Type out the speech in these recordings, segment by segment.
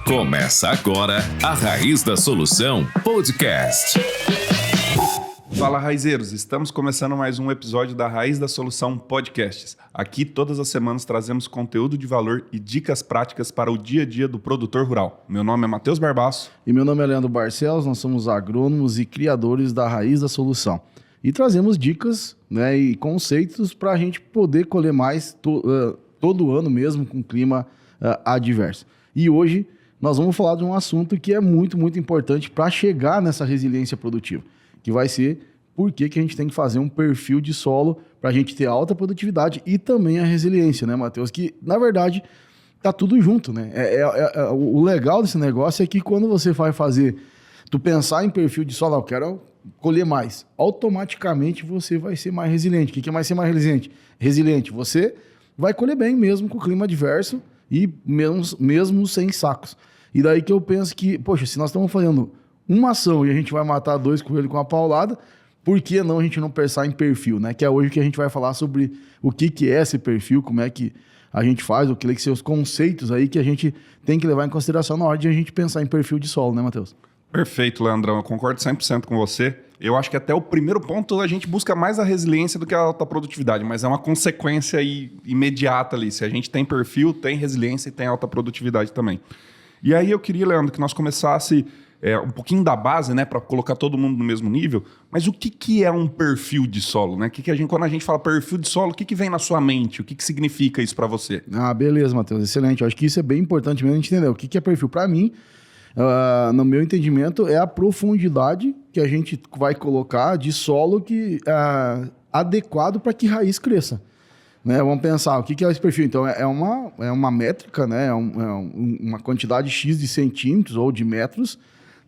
Começa agora a Raiz da Solução Podcast. Fala, raizeiros! Estamos começando mais um episódio da Raiz da Solução Podcasts. Aqui, todas as semanas, trazemos conteúdo de valor e dicas práticas para o dia a dia do produtor rural. Meu nome é Matheus Barbaço. E meu nome é Leandro Barcelos, nós somos agrônomos e criadores da Raiz da Solução. E trazemos dicas, né, e conceitos para a gente poder colher mais todo ano mesmo com clima adverso. E hoje nós vamos falar de um assunto que é muito, muito importante para chegar nessa resiliência produtiva, que vai ser por que a gente tem que fazer um perfil de solo para a gente ter alta produtividade e também a resiliência, né, Matheus? Que, na verdade, tá tudo junto, né? O legal desse negócio é que quando você vai fazer, tu pensar em perfil de solo, eu quero colher mais, automaticamente você vai ser mais resiliente. O que é mais ser mais resiliente? Resiliente, você vai colher bem mesmo com o clima adverso e mesmo sem sacos. E daí que eu penso que, poxa, se nós estamos fazendo uma ação e a gente vai matar dois coelhos com uma paulada, por que não a gente não pensar em perfil, né? Que é hoje que a gente vai falar sobre o que é esse perfil, como é que a gente faz, o que são os conceitos aí que a gente tem que levar em consideração na hora de a gente pensar em perfil de solo, né, Matheus? Perfeito, Leandrão. Eu concordo 100% com você. Eu acho que até o primeiro ponto a gente busca mais a resiliência do que a alta produtividade, mas é uma consequência imediata ali. Se a gente tem perfil, tem resiliência e tem alta produtividade também. E aí eu queria, Leandro, que nós começasse um pouquinho da base, né, para colocar todo mundo no mesmo nível. Mas o que é um perfil de solo, né? Quando a gente fala perfil de solo, o que vem na sua mente? O que significa isso para você? Ah, beleza, Matheus. Excelente. Eu acho que isso é bem importante mesmo a gente entender. O que é perfil? Para mim, no meu entendimento, é a profundidade que a gente vai colocar de solo adequado para que raiz cresça. Né? Vamos pensar, o que é esse perfil? Então, é uma métrica, né? Uma quantidade X de centímetros ou de metros,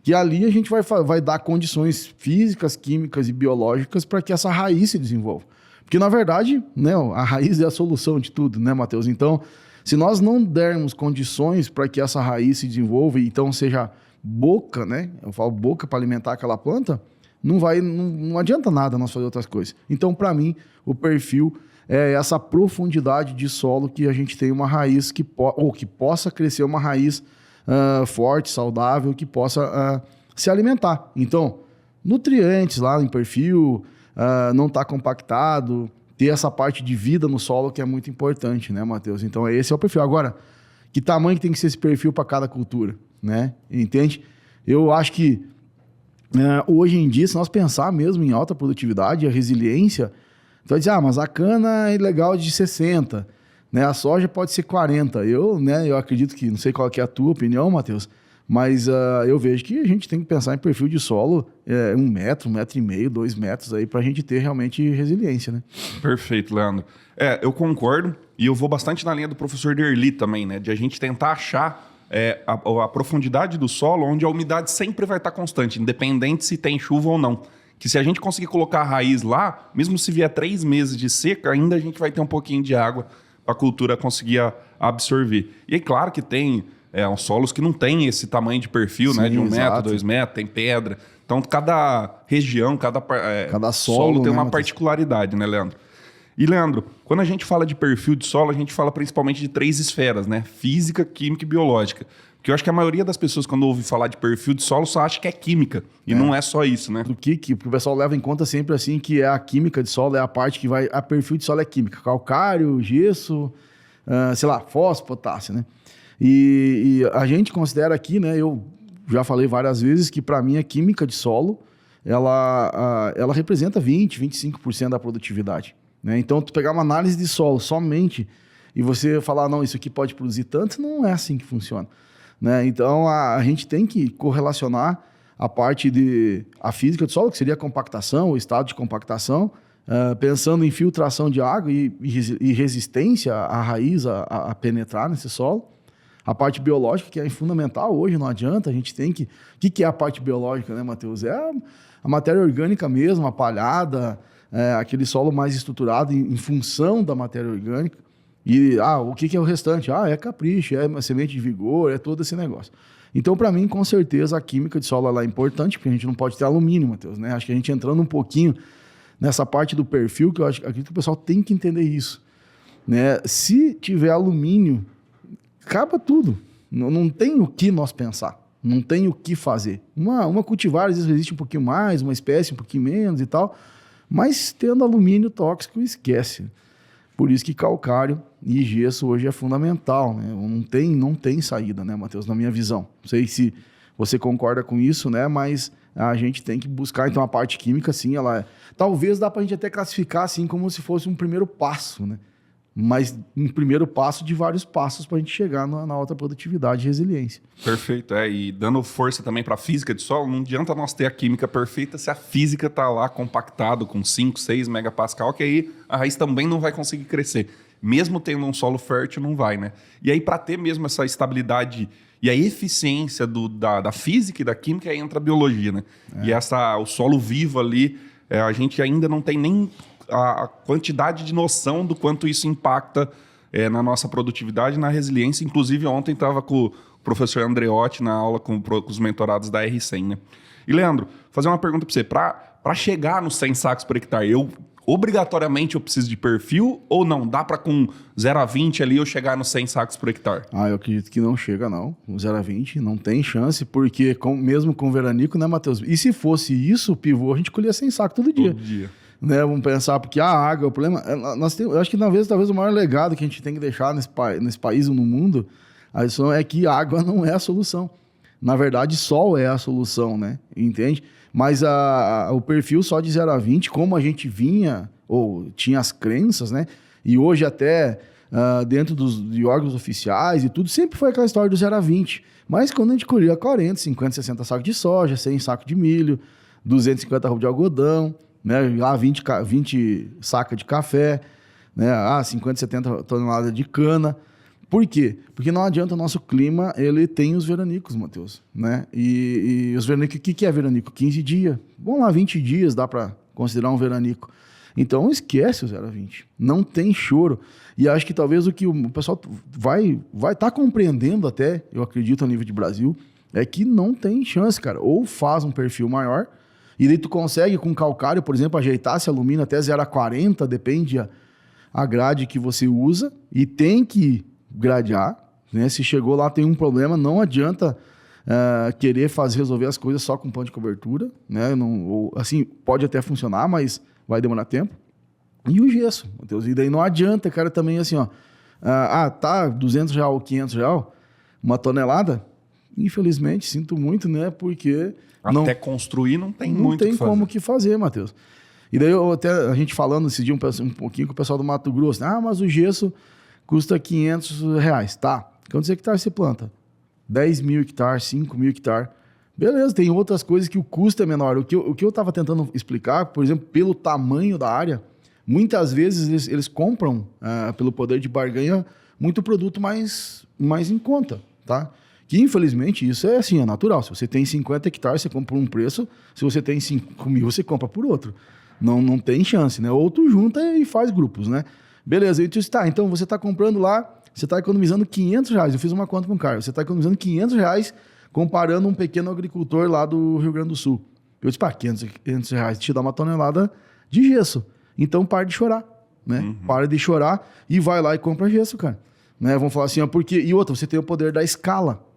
que ali a gente vai dar condições físicas, químicas e biológicas para que essa raiz se desenvolva. Porque, na verdade, né, a raiz é a solução de tudo, né, Matheus? Então, se nós não dermos condições para que essa raiz se desenvolva e então seja boca, né? Eu falo boca para alimentar aquela planta, não adianta nada nós fazer outras coisas. Então, para mim, o perfil é essa profundidade de solo que a gente tem uma raiz que possa crescer uma raiz forte, saudável, que possa se alimentar. Então, nutrientes lá em perfil, não está compactado, ter essa parte de vida no solo que é muito importante, né, Matheus? Então, esse é o perfil. Agora, que tamanho que tem que ser esse perfil para cada cultura, né? Entende? Eu acho que hoje em dia, se nós pensar mesmo em alta produtividade, a resiliência, então dizer, mas a cana é legal de 60, né? A soja pode ser 40. Eu acredito que, não sei qual que é a tua opinião, Matheus, mas eu vejo que a gente tem que pensar em perfil de solo 1 metro, 1,5 metro, 2 metros aí para a gente ter realmente resiliência, né? Perfeito, Leandro. Eu concordo e eu vou bastante na linha do professor Derli também, né? De a gente tentar achar a profundidade do solo onde a umidade sempre vai estar constante, independente se tem chuva ou não. Que se a gente conseguir colocar a raiz lá, mesmo se vier 3 meses de seca, ainda a gente vai ter um pouquinho de água para a cultura conseguir absorver. E é claro que tem uns solos que não tem esse tamanho de perfil, sim, né? De 1 metro, 2 metros, tem pedra. Então, cada região, cada solo tem uma particularidade, né, Leandro? E, Leandro, quando a gente fala de perfil de solo, a gente fala principalmente de 3 esferas, né? Física, química e biológica. Porque eu acho que a maioria das pessoas, quando ouve falar de perfil de solo, só acha que é química. E não é só isso, né? Porque o pessoal leva em conta sempre assim que a química de solo é a parte que vai... A perfil de solo é química. Calcário, gesso, fósforo, potássio, né? E a gente considera aqui, né? Eu já falei várias vezes que para mim a química de solo, ela representa 20%, 25% da produtividade. Né? Então, tu pegar uma análise de solo somente e você falar, não, isso aqui pode produzir tanto, não é assim que funciona. Né? Então, a gente tem que correlacionar a parte a física do solo, que seria a compactação, o estado de compactação, pensando em filtração de água e resistência à raiz a penetrar nesse solo. A parte biológica, que é fundamental hoje, não adianta, a gente tem que... O que é a parte biológica, né, Matheus? É a matéria orgânica mesmo, a palhada, aquele solo mais estruturado em função da matéria orgânica. E o que é o restante? É capricho, é uma semente de vigor, é todo esse negócio. Então, para mim, com certeza, a química de solo é importante, porque a gente não pode ter alumínio, Matheus, né? Acho que a gente entrando um pouquinho nessa parte do perfil, que eu acredito que o pessoal tem que entender isso. Né? Se tiver alumínio, acaba tudo. Não tem o que nós pensar. Não tem o que fazer. Uma cultivar, às vezes, resiste um pouquinho mais, uma espécie um pouquinho menos e tal. Mas tendo alumínio tóxico, esquece. Por isso que calcário e gesso hoje é fundamental, né? Não tem saída, né, Matheus, na minha visão. Não sei se você concorda com isso, né? Mas a gente tem que buscar, então, a parte química, sim, talvez dá pra gente até classificar, assim, como se fosse um primeiro passo, né? Mas um primeiro passo de vários passos para a gente chegar na alta produtividade e resiliência. Perfeito, e dando força também para a física de solo, não adianta nós ter a química perfeita se a física está lá compactado com 5, 6 megapascal, que aí a raiz também não vai conseguir crescer. Mesmo tendo um solo fértil, não vai, né? E aí, para ter mesmo essa estabilidade e a eficiência da física e da química, aí entra a biologia, né? E o solo vivo ali, a gente ainda não tem nem a quantidade de noção do quanto isso impacta na nossa produtividade, na resiliência. Inclusive, ontem estava com o professor Andreotti na aula com os mentorados da R100, né? E, Leandro, fazer uma pergunta para você. Para chegar nos 100 sacos por hectare, obrigatoriamente eu preciso de perfil ou não? Dá para com 0 a 20 ali eu chegar nos 100 sacos por hectare? Eu acredito que não chega, não. Com 0 a 20 não tem chance, porque mesmo com veranico, né, Matheus? E se fosse isso, o pivô, a gente colhia 100 sacos todo dia. Todo dia. Né, vamos pensar, porque a água, o problema... eu acho que talvez o maior legado que a gente tem que deixar nesse país ou no mundo é que a água não é a solução. Na verdade, sol é a solução, né? Entende? Mas o perfil só de 0 a 20, como a gente vinha, ou tinha as crenças, né? E hoje até dentro de órgãos oficiais e tudo, sempre foi aquela história do 0 a 20. Mas quando a gente colhia 40, 50, 60 sacos de soja, 100 sacos de milho, 250 arroba de algodão, né, 20 sacas de café, né, 50, 70 toneladas de cana. Por quê? Porque não adianta o nosso clima, ele tem os veranicos, Matheus, né? E os veranicos, o que é veranico? 15 dias. Vamos lá, 20 dias dá para considerar um veranico. Então esquece o 0 a 20. Não tem choro. E acho que talvez o que o pessoal vai estar compreendendo até, eu acredito, a nível de Brasil, é que não tem chance, cara. Ou faz um perfil maior, e daí tu consegue com calcário, por exemplo, ajeitar esse alumínio até 0 a 40, depende a grade que você usa, e tem que gradear, né? Se chegou lá, tem um problema, não adianta querer resolver as coisas só com pano de cobertura, né? Assim, pode até funcionar, mas vai demorar tempo. E o gesso, Matheus, e daí não adianta, cara, também assim, tá R$200 ou R$500, uma tonelada, infelizmente, sinto muito, né? Porque até construir não tem muito o que fazer. Não tem como que fazer, Matheus. E daí a gente falando esse dia um pouquinho com o pessoal do Mato Grosso, mas o gesso custa R$500, tá? Quantos hectares você planta? 10 mil hectares, 5 mil hectares. Beleza, tem outras coisas que o custo é menor. O que eu estava tentando explicar, por exemplo, pelo tamanho da área, muitas vezes eles compram, pelo poder de barganha, muito produto mais em conta, tá? Que, infelizmente, isso é assim, é natural. Se você tem 50 hectares, você compra por um preço. Se você tem 5 mil, você compra por outro. Não tem chance, né? Ou tu junta e faz grupos, né? Beleza, então você está comprando lá, você está economizando R$500. Eu fiz uma conta com o Caio. Você está economizando R$500 comparando um pequeno agricultor lá do Rio Grande do Sul. Eu disse, R$500 te dá uma tonelada de gesso. Então, para de chorar, né? Uhum. Para de chorar e vai lá e compra gesso, cara. Né? Vamos falar assim, e outra, você tem o poder da escala.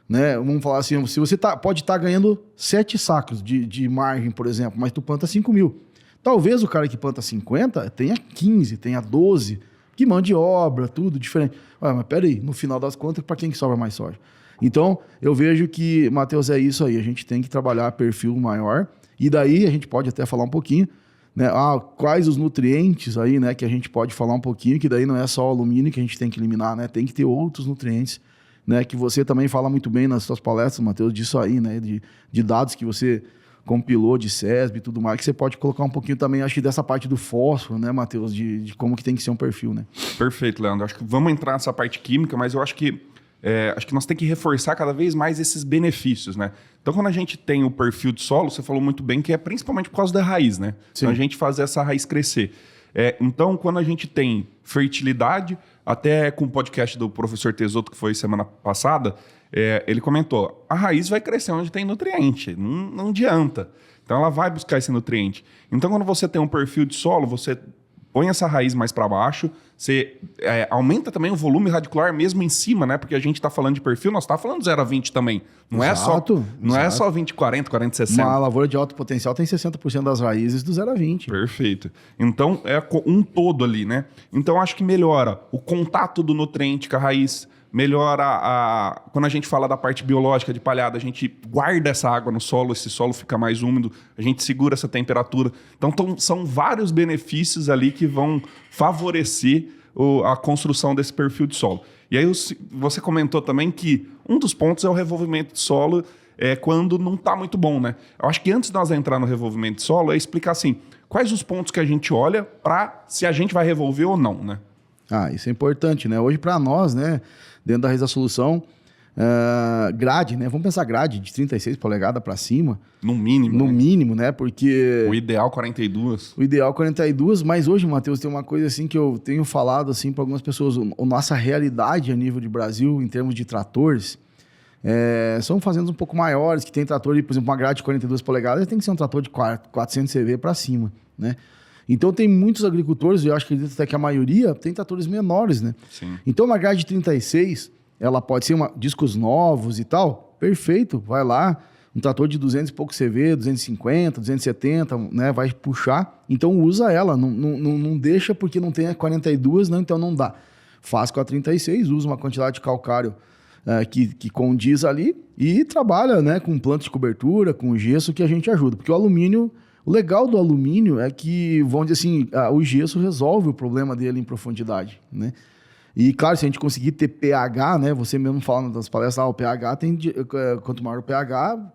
Né? Vamos falar assim, se você pode estar ganhando 7 sacos de margem, por exemplo, mas tu planta 5 mil. Talvez o cara que planta 50 tenha 15, tenha 12, que mão de obra, tudo diferente. Mas peraí, no final das contas, para quem que sobra mais soja? Então, eu vejo que, Matheus, é isso aí. A gente tem que trabalhar perfil maior. E daí a gente pode até falar um pouquinho, né? Quais os nutrientes aí, né? Que a gente pode falar um pouquinho, que daí não é só o alumínio que a gente tem que eliminar, né? Tem que ter outros nutrientes, né? Que você também fala muito bem nas suas palestras, Matheus, disso aí, né? De dados que você compilou de SESB e tudo mais, que você pode colocar um pouquinho também, acho que dessa parte do fósforo, né, Matheus? De como que tem que ser um perfil, né? Perfeito, Leandro. Acho que vamos entrar nessa parte química, mas eu acho que nós temos que reforçar cada vez mais esses benefícios, né? Então, quando a gente tem o perfil de solo, você falou muito bem que é principalmente por causa da raiz, né? Então, a gente fazer essa raiz crescer. Então, quando a gente tem fertilidade, até com o podcast do professor Tesoto, que foi semana passada, ele comentou, a raiz vai crescer onde tem nutriente, não adianta. Então, ela vai buscar esse nutriente. Então, quando você tem um perfil de solo, você põe essa raiz mais para baixo, você aumenta também o volume radicular mesmo em cima, né? Porque a gente está falando de perfil, nós está falando 0 a 20 também. Não é só 20, 40, 40, 60. Uma lavoura de alto potencial tem 60% das raízes do 0 a 20. Perfeito. Então, é um todo ali, né? Então, acho que melhora o contato do nutriente com a raiz, melhora quando a gente fala da parte biológica de palhada, a gente guarda essa água no solo, esse solo fica mais úmido, a gente segura essa temperatura. Então, são vários benefícios ali que vão favorecer a construção desse perfil de solo. E aí você comentou também que um dos pontos é o revolvimento de solo quando não está muito bom, né? Eu acho que antes de nós entrar no revolvimento de solo, é explicar assim, quais os pontos que a gente olha para se a gente vai revolver ou não, né? Isso é importante, né? Hoje, para nós, né, dentro da Raiz da Solução, grade, né? Vamos pensar grade de 36 polegadas para cima. No mínimo. No mínimo, né? Porque... O ideal 42. O ideal 42, mas hoje, Matheus, tem uma coisa assim que eu tenho falado assim para algumas pessoas. Nossa realidade a nível de Brasil, em termos de tratores, são fazendas um pouco maiores, que tem trator, por exemplo, uma grade de 42 polegadas, tem que ser um trator de 400 CV para cima, né? Então, tem muitos agricultores, e eu acho que até que a maioria tem tratores menores, né? Sim. Então, uma grade de 36, ela pode ser discos novos e tal, perfeito, vai lá, um trator de 200 e pouco CV, 250, 270, né? Vai puxar, então usa ela, não deixa porque não tem a 42, não, então não dá. Faz com a 36, usa uma quantidade de calcário que condiz ali e trabalha, né, com planta de cobertura, com gesso, que a gente ajuda, porque o alumínio... O legal do alumínio é que, vamos dizer assim, o gesso resolve o problema dele em profundidade, né? E, claro, se a gente conseguir ter pH, né? Você mesmo falando das palestras, o pH tem... Quanto maior o pH,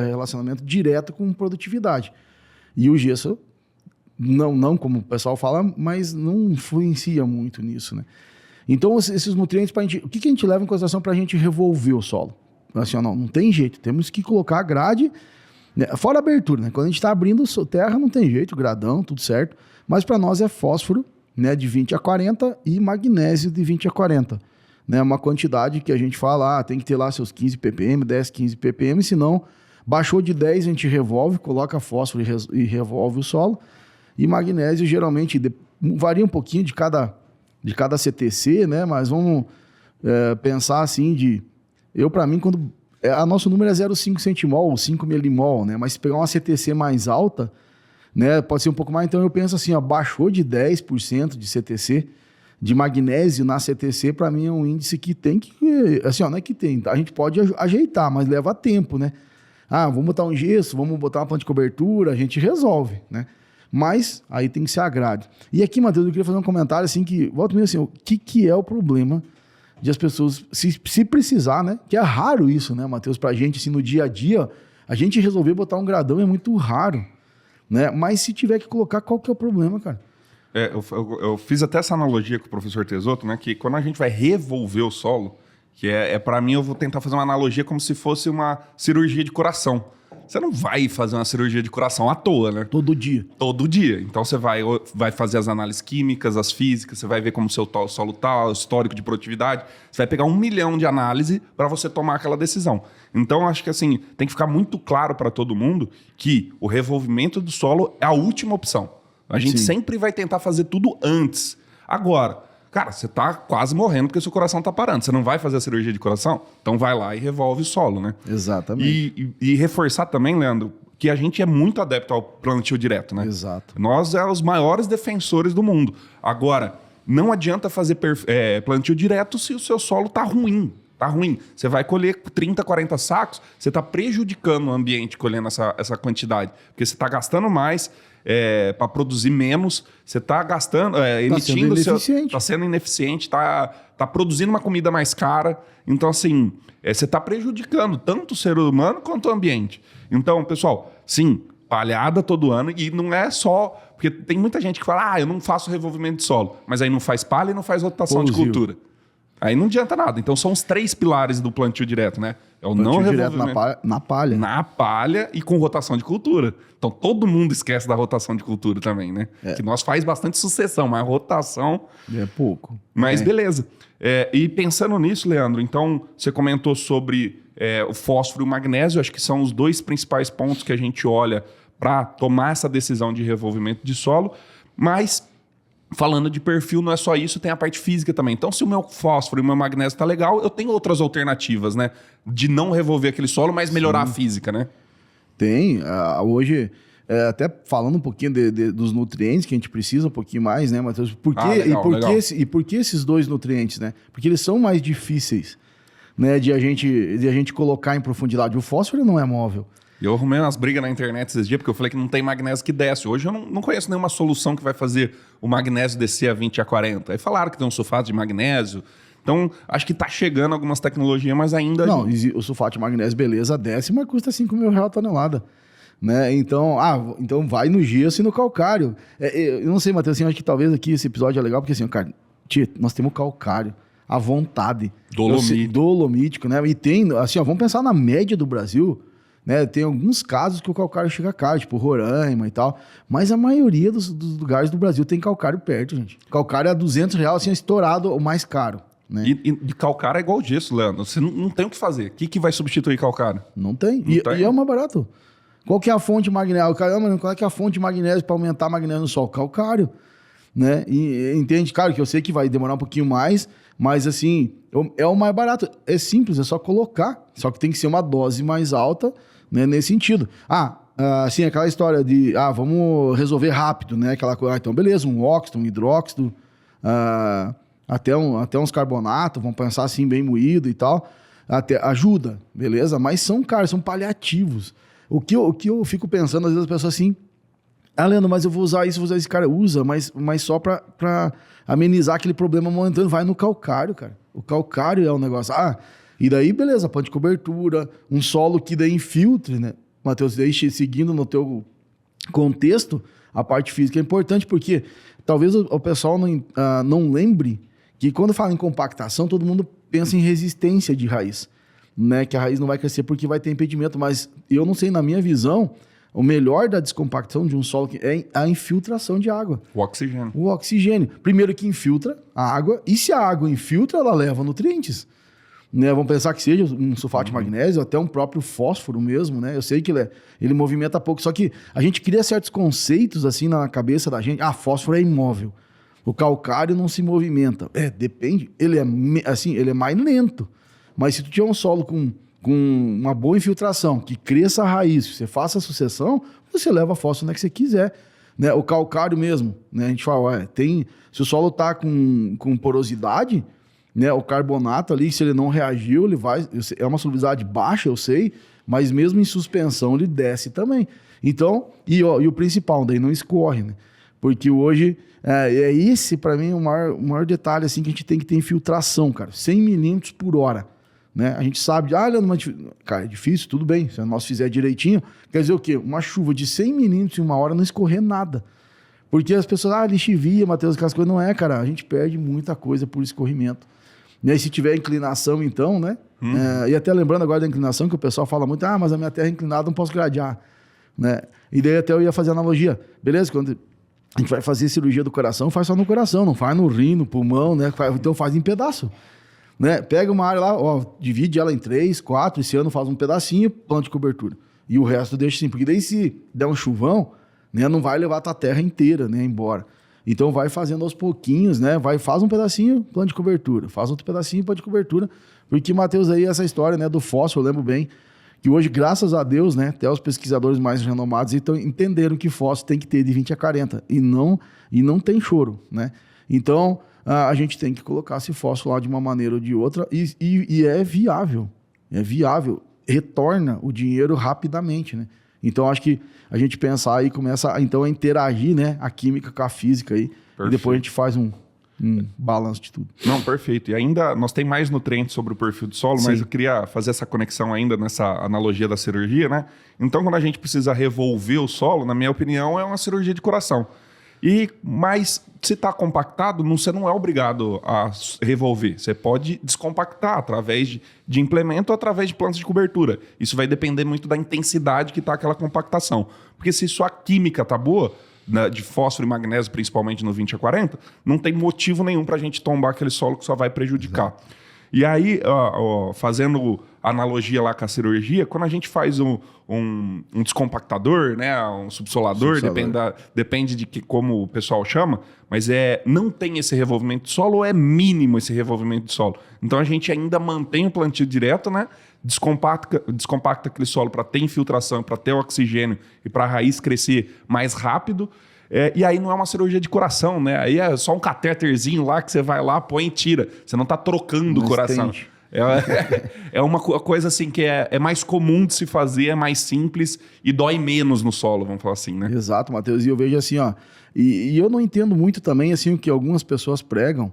relacionamento direto com produtividade. E o gesso, não como o pessoal fala, mas não influencia muito nisso, né? Então, esses nutrientes, o que a gente leva em consideração para a gente revolver o solo? Assim, não tem jeito, temos que colocar a grade... Fora a abertura, né? Quando a gente está abrindo terra, não tem jeito, gradão, tudo certo. Mas para nós é fósforo, né, de 20 a 40 e magnésio de 20 a 40. Né? Uma quantidade que a gente fala, tem que ter lá seus 15 ppm, 10, 15 ppm, senão baixou de 10 a gente revolve, coloca fósforo e revolve o solo. E magnésio geralmente varia um pouquinho de cada CTC, né? Mas vamos pensar assim para mim, quando... nosso número é 0,5 centimol ou 5 milimol, né? Mas se pegar uma CTC mais alta, né, pode ser um pouco mais. Então eu penso assim, baixou de 10% de CTC, de magnésio na CTC, para mim é um índice que tem que... Assim, não é que tem, a gente pode ajeitar, mas leva tempo, né? Vamos botar um gesso, vamos botar uma planta de cobertura, a gente resolve, né? Mas aí tem que ser a grade. E aqui, Matheus, eu queria fazer um comentário assim, que volta mesmo assim, o que é o problema de as pessoas, se precisar, né? Que é raro isso, né, Matheus? Pra gente, assim, no dia a dia, a gente resolver botar um gradão é muito raro, né? Mas se tiver que colocar, qual que é o problema, cara? Eu fiz até essa analogia com o professor Tesoto, né? Que quando a gente vai revolver o solo, que para mim, eu vou tentar fazer uma analogia como se fosse uma cirurgia de coração. Você não vai fazer uma cirurgia de coração à toa, né? Todo dia. Todo dia. Então você vai fazer as análises químicas, as físicas, você vai ver como o seu solo está, o histórico de produtividade. Você vai pegar 1 milhão de análises para você tomar aquela decisão. Então acho que assim, tem que ficar muito claro para todo mundo que o revolvimento do solo é a última opção. A gente sempre vai tentar fazer tudo antes. Agora, cara, você tá quase morrendo porque seu coração tá parando. Você não vai fazer a cirurgia de coração? Então vai lá e revolve o solo, né? Exatamente. E reforçar também, Leandro, que a gente é muito adepto ao plantio direto, né? Exato. Nós os maiores defensores do mundo. Agora, não adianta fazer plantio direto se o seu solo tá ruim. Tá ruim. Você vai colher 30, 40 sacos, você tá prejudicando o ambiente colhendo essa quantidade. Porque você tá gastando mais... para produzir menos, você está gastando, emitindo... Está sendo ineficiente, está produzindo uma comida mais cara. Então, assim, você está prejudicando tanto o ser humano quanto o ambiente. Então, pessoal, sim, palhada todo ano, e não é só... Porque tem muita gente que fala, eu não faço revolvimento de solo, mas aí não faz palha e não faz rotação de cultura. Aí não adianta nada. Então, são os 3 pilares do plantio direto, né? É o não revolvimento na palha. Na palha e com rotação de cultura. Então, todo mundo esquece da rotação de cultura também, né? Que nós faz bastante sucessão, mas rotação... É pouco. Mas beleza. E pensando nisso, Leandro, então, você comentou sobre o fósforo e o magnésio. Acho que são os 2 principais pontos que a gente olha para tomar essa decisão de revolvimento de solo. Mas falando de perfil, não é só isso, tem a parte física também. Então, se o meu fósforo e o meu magnésio tá legal, eu tenho outras alternativas, né? De não revolver aquele solo, mas melhorar a física, né? Tem. Hoje, até falando um pouquinho dos nutrientes que a gente precisa um pouquinho mais, né, Matheus? Legal. E por que esses dois nutrientes, né? Porque eles são mais difíceis, né, de a gente colocar em profundidade. O fósforo não é móvel. Eu arrumei umas brigas na internet esses dias, porque eu falei que não tem magnésio que desce. Hoje eu não conheço nenhuma solução que vai fazer o magnésio descer a 20 a 40. Aí falaram que tem um sulfato de magnésio. Então, acho que tá chegando algumas tecnologias, mas ainda... Não, o sulfato de magnésio, beleza, desce, mas custa R$5.000 a tonelada. Né? Então vai no gesso e no calcário. Eu não sei, Matheus, assim, acho que talvez aqui esse episódio é legal, porque assim, cara, nós temos calcário à vontade. Dolomítico, né? E tem, assim, vamos pensar na média do Brasil... Né, tem alguns casos que o calcário chega caro, tipo Roraima e tal, mas a maioria dos lugares do Brasil tem calcário perto, gente. Calcário é R$200, assim, estourado, o mais caro. Né? E calcário é igual gesso, Leandro. Você não tem o que fazer. O que vai substituir calcário? Não tem. E é o mais barato. Qual que é a fonte de magnésio? Caramba, qual é que é a fonte de magnésio para aumentar magnésio no solo? Calcário. Né? E entende? Claro que eu sei que vai demorar um pouquinho mais, mas assim, é o mais barato. É simples, é só colocar. Só que tem que ser uma dose mais alta, né, nesse sentido. Assim, aquela história de, vamos resolver rápido, né? Aquela coisa, então beleza, um óxido, um hidróxido, até uns carbonatos, vamos pensar assim, bem moído e tal, até ajuda, beleza? Mas são paliativos. O que eu fico pensando, às vezes as pessoas assim, Leandro, mas eu vou usar isso, vou usar esse cara, usa, mas só pra amenizar aquele problema momentâneo, vai no calcário, cara. O calcário é um negócio, e daí, beleza, planta de cobertura, um solo que daí infiltre, né? Matheus, daí seguindo no teu contexto, a parte física é importante, porque talvez o pessoal não lembre que quando fala em compactação, todo mundo pensa em resistência de raiz, né? Que a raiz não vai crescer porque vai ter impedimento, mas eu não sei, na minha visão, o melhor da descompactação de um solo é a infiltração de água. O oxigênio. O oxigênio. Primeiro que infiltra a água, e se a água infiltra, ela leva nutrientes. Né, vamos pensar que seja um sulfato de magnésio, até um próprio fósforo mesmo, né? Eu sei que ele movimenta pouco, só que a gente cria certos conceitos assim na cabeça da gente. Fósforo é imóvel. O calcário não se movimenta. Depende. Ele é mais lento. Mas se tu tiver um solo com uma boa infiltração, que cresça a raiz, que você faça a sucessão, você leva fósforo onde é que você quiser. Né? O calcário mesmo, né? A gente fala, se o solo está com porosidade, né, o carbonato ali, se ele não reagiu, ele vai... É uma solubilidade baixa, eu sei, mas mesmo em suspensão ele desce também. Então, e o principal, daí não escorre, né? Porque hoje, esse para mim o maior detalhe assim, que a gente tem que ter infiltração, cara. 100 milímetros por hora. Né? A gente sabe, cara, é difícil, tudo bem, se nós fizer direitinho, quer dizer o quê? Uma chuva de 100 milímetros em uma hora não escorrer nada. Porque as pessoas, lixivia, Matheus, aquelas coisas, não é, cara, a gente perde muita coisa por escorrimento. E aí, se tiver inclinação, então, né? E até lembrando agora da inclinação, que o pessoal fala muito, mas a minha terra é inclinada, não posso gradear. Né? E daí até eu ia fazer analogia. Beleza? Quando a gente vai fazer cirurgia do coração, faz só no coração, não faz no rim, no pulmão, né? Então faz em pedaço. Né? Pega uma área lá, divide ela em 3, 4, esse ano faz um pedacinho, planta de cobertura. E o resto deixa assim, porque daí se der um chuvão, né, não vai levar a tua terra inteira, né, embora. Então vai fazendo aos pouquinhos, né? Faz um pedacinho, plano de cobertura. Faz outro pedacinho, plano de cobertura. Porque, Matheus, aí essa história, né, do fósforo, eu lembro bem, que hoje, graças a Deus, né, até os pesquisadores mais renomados entenderam que fósforo tem que ter de 20 a 40. E não tem choro, né? Então, a gente tem que colocar esse fósforo lá de uma maneira ou de outra e é viável. É viável. Retorna o dinheiro rapidamente, né? Então, acho que a gente pensar aí, começa então a interagir, né, a química com a física aí, perfeito. E depois a gente faz um balanço de tudo. Não, perfeito. E ainda, nós tem mais nutrientes sobre o perfil do solo, sim, mas eu queria fazer essa conexão ainda nessa analogia da cirurgia, né? Então, quando a gente precisa revolver o solo, na minha opinião, é uma cirurgia de coração. Mas se está compactado, você não é obrigado a revolver. Você pode descompactar através de implemento ou através de plantas de cobertura. Isso vai depender muito da intensidade que está aquela compactação. Porque se sua química está boa, né, de fósforo e magnésio, principalmente no 20 a 40, não tem motivo nenhum para a gente tombar aquele solo que só vai prejudicar. E aí, fazendo analogia lá com a cirurgia, quando a gente faz um descompactador, né, um subsolador, depende de como o pessoal chama, mas não tem esse revolvimento de solo ou é mínimo esse revolvimento de solo. Então a gente ainda mantém o plantio direto, né, descompacta aquele solo para ter infiltração, para ter oxigênio e para a raiz crescer mais rápido. E aí não é uma cirurgia de coração, né? Aí é só um catéterzinho lá que você vai lá, põe e tira. Você não está trocando o coração. É uma coisa assim que é mais comum de se fazer, é mais simples e dói menos no solo, vamos falar assim, né? Exato, Matheus. E eu vejo assim, ó. E eu não entendo muito também assim o que algumas pessoas pregam,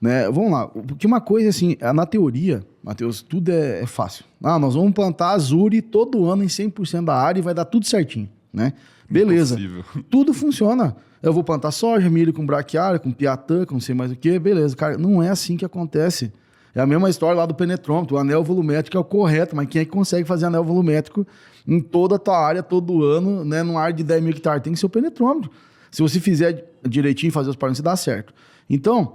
né? Vamos lá. Porque uma coisa assim, na teoria, Matheus, tudo é fácil. Nós vamos plantar azure todo ano em 100% da área e vai dar tudo certinho, né? Beleza. Impossível. Tudo funciona. Eu vou plantar soja, milho com braquiária, com piatã, com não sei mais o que, beleza. Cara, não é assim que acontece. É a mesma história lá do penetrômetro. O anel volumétrico é o correto, mas quem é que consegue fazer anel volumétrico em toda a tua área, todo ano, né, numa área de 10 mil hectares? Tem que ser o penetrômetro. Se você fizer direitinho, fazer os parâmetros, dá certo. Então,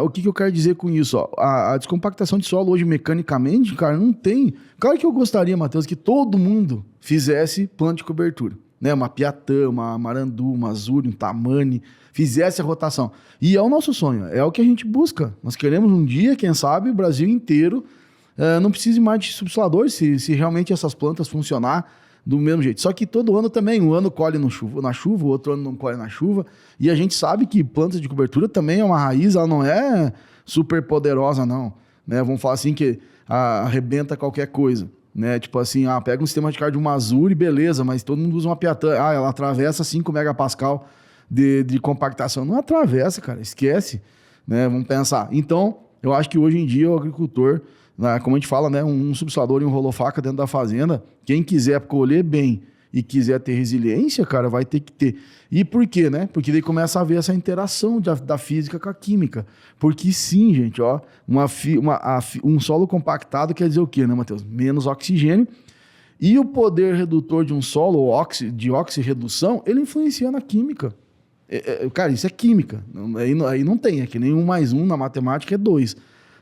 o que eu quero dizer com isso? Ó? A descompactação de solo hoje, mecanicamente, cara, não tem. Claro que eu gostaria, Matheus, que todo mundo fizesse plano de cobertura. Né, uma piatã, uma marandu, uma azure, um tamane, fizesse a rotação. E é o nosso sonho, é o que a gente busca. Nós queremos um dia, quem sabe, o Brasil inteiro não precise mais de subsolador se realmente essas plantas funcionar do mesmo jeito. Só que todo ano também, um ano colhe na chuva, o outro ano não colhe na chuva, e a gente sabe que plantas de cobertura também é uma raiz, ela não é super poderosa não, né? Vamos falar assim que arrebenta qualquer coisa. Né? Tipo assim, pega um sistema radical de uma azure, beleza, mas todo mundo usa uma piatã. Ela atravessa 5 megapascal de compactação. Não atravessa, cara, esquece. Né? Vamos pensar. Então, eu acho que hoje em dia o agricultor, né, como a gente fala, né, um subsolador e um rolofaca dentro da fazenda, quem quiser colher bem e quiser ter resiliência, cara, vai ter que ter. E por quê, né? Porque daí começa a haver essa interação da física com a química. Porque sim, gente, ó, um solo compactado quer dizer o quê, né, Matheus? Menos oxigênio. E o poder redutor de um solo, de oxirredução, ele influencia na química. Cara, isso é química. Aí não tem, é que nem 1 mais 1 na matemática é 2.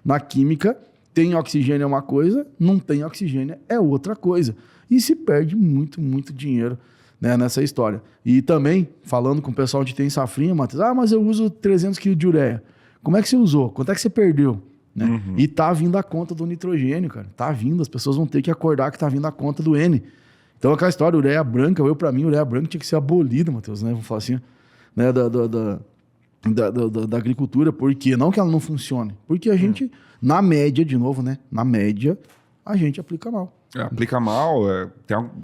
Na química, tem oxigênio é uma coisa, não tem oxigênio é outra coisa. E se perde muito, muito dinheiro, né, nessa história. E também, falando com o pessoal de tem safrinha, Matheus, mas eu uso 300 kg de ureia. Como é que você usou? Quanto é que você perdeu? Né? Uhum. E tá vindo a conta do nitrogênio, cara. Tá vindo, as pessoas vão ter que acordar que tá vindo a conta do N. Então, aquela história, ureia branca, pra mim, ureia branca tinha que ser abolida, Matheus, né? Vamos falar assim, né, da agricultura. Por quê? Não que ela não funcione. Porque a gente, na média, de novo, né? Na média, a gente aplica mal. Aplica mal,